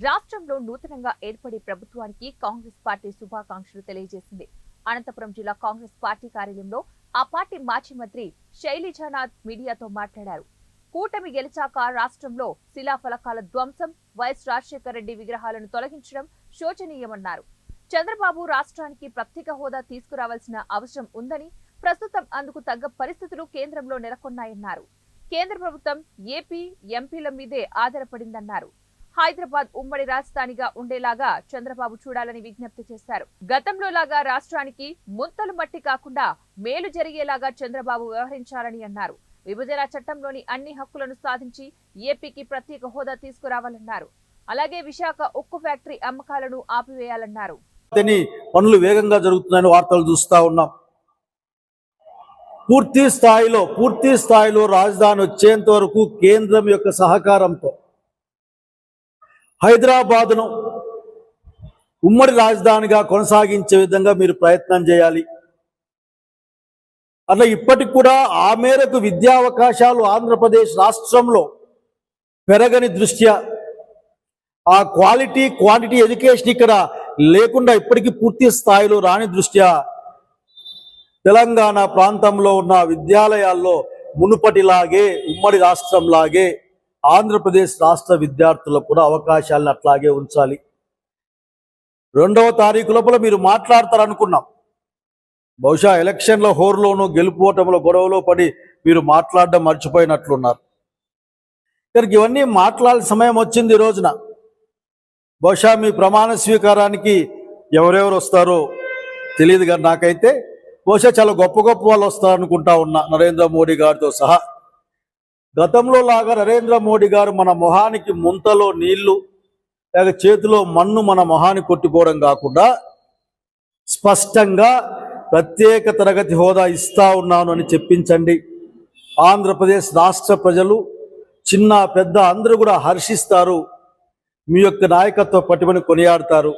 రాష్ట్రంలో నూతనంగా ఏర్పడే ప్రభుత్వానికి కాంగ్రెస్ పార్టీ శుభాకాంక్షలు తెలియజేసింది. అనంతపురం జిల్లా కాంగ్రెస్ పార్టీ కార్యాలయంలో ఆ పార్టీ మాజీ మంత్రి శైలజానాథ్ మీడియాతో మాట్లాడారు. కూటమి గెలిచాక రాష్ట్రంలో శిలాఫలకాల ధ్వంసం, వైఎస్ రాజశేఖర రెడ్డి విగ్రహాలను తొలగించడం శోచనీయమన్నారు. చంద్రబాబు రాష్ట్రానికి ప్రత్యేక హోదా తీసుకురావాల్సిన అవసరం ఉందని, ప్రస్తుతం అందుకు తగ్గ పరిస్థితులు కేంద్రంలో నెలకొన్నాయన్నారు. కేంద్ర ప్రభుత్వం ఏపీ, ఎంపీల మీదే ఆధారపడిందన్నారు. హైదరాబాద్ ఉమ్మడి రాజధానిగా ఉండేలాగా చంద్రబాబు చూడాలని విజ్ఞప్తి చేశారు. గతంలో లాగా రాష్ట్రానికి ముంతలు మట్టి కాకుండా మేలు జరిగేలాగా చంద్రబాబు వ్యవహరించాలని అన్నారు. విభజన చట్టంలోని అన్ని హక్కులను సాధించి ఏపీకి ప్రత్యేక హోదా తీసుకురావాలన్నారు. అలాగే విశాఖ ఉక్కు ఫ్యాక్టరీ అమ్మకాలను ఆపివేయాలన్నారు. పనులు వేగంగా జరుగుతున్నాయని వార్తలు చూస్తా ఉన్నాం. పూర్తి స్థాయిలో రాజధాని వచ్చేంత వరకు కేంద్రం యొక్క సహకారంతో హైదరాబాద్ను ఉమ్మడి రాజధానిగా కొనసాగించే విధంగా మీరు ప్రయత్నం చేయాలి. అట్లా ఇప్పటికి కూడా ఆ మేరకు విద్యా అవకాశాలు ఆంధ్రప్రదేశ్ రాష్ట్రంలో పెరగని దృష్ట్యా ఆ క్వాంటిటీ ఎడ్యుకేషన్ ఇక్కడ లేకుండా ఇప్పటికీ పూర్తి స్థాయిలో రాని దృష్ట్యా తెలంగాణ ప్రాంతంలో ఉన్న విద్యాలయాల్లో మునుపటిలాగే ఉమ్మడి రాష్ట్రంలాగే ఆంధ్రప్రదేశ్ రాష్ట్ర విద్యార్థులకు కూడా అవకాశాలను అట్లాగే ఉంచాలి. 2వ తారీఖు లోపల మీరు మాట్లాడతారనుకున్నాం. బహుశా ఎలక్షన్ల హోరులోనూ గెలుపోవటంలో గొడవలో పడి మీరు మాట్లాడడం మర్చిపోయినట్లున్నారు. ఇక్కడికి ఇవన్నీ మాట్లాడాల్సిన సమయం వచ్చింది ఈ రోజున. బహుశా మీ ప్రమాణ స్వీకారానికి ఎవరెవరు వస్తారో తెలియదు, కానీ నాకైతే బహుశా చాలా గొప్ప వాళ్ళు వస్తారనుకుంటా ఉన్నా, నరేంద్ర మోడీ గారితో సహా. గతంలో లాగా నరేంద్ర మోడీ గారు మన మొహానికి ముంతలో నీళ్లు లేక చేతిలో మన్ను మన మొహానికి కొట్టిపోవడం కాకుండా స్పష్టంగా ప్రత్యేక తరగతి హోదా ఇస్తా ఉన్నాను అని చెప్పించండి. ఆంధ్రప్రదేశ్ రాష్ట్ర ప్రజలు చిన్న పెద్ద అందరూ కూడా హర్షిస్తారు, మీ యొక్క నాయకత్వ పటిమని కొనియాడతారు.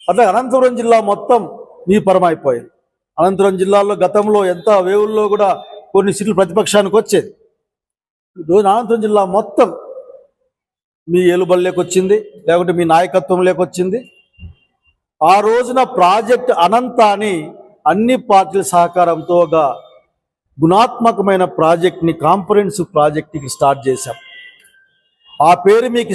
అట్లా అనంతపురం జిల్లా మొత్తం మీ పరమైపోయింది. అనంతపురం జిల్లాలో గతంలో ఎంత వేవుల్లో కూడా కొన్ని సీట్లు ప్రతిపక్షానికి వచ్చేది. ఈరోజు అనంతపురం జిల్లా మొత్తం మీ ఏలుబడిలోకొచ్చింది, లేకుంటే మీ నాయకత్వం లేకొచ్చింది. ఆ రోజున ప్రాజెక్ట్ అనంతాన్ని అన్ని పార్టీల సహకారంతో ఒక గుణాత్మకమైన ప్రాజెక్ట్ని కాంప్రహెన్సివ్ ప్రాజెక్ట్కి స్టార్ట్ చేశాం. ఆ పేరు మీకు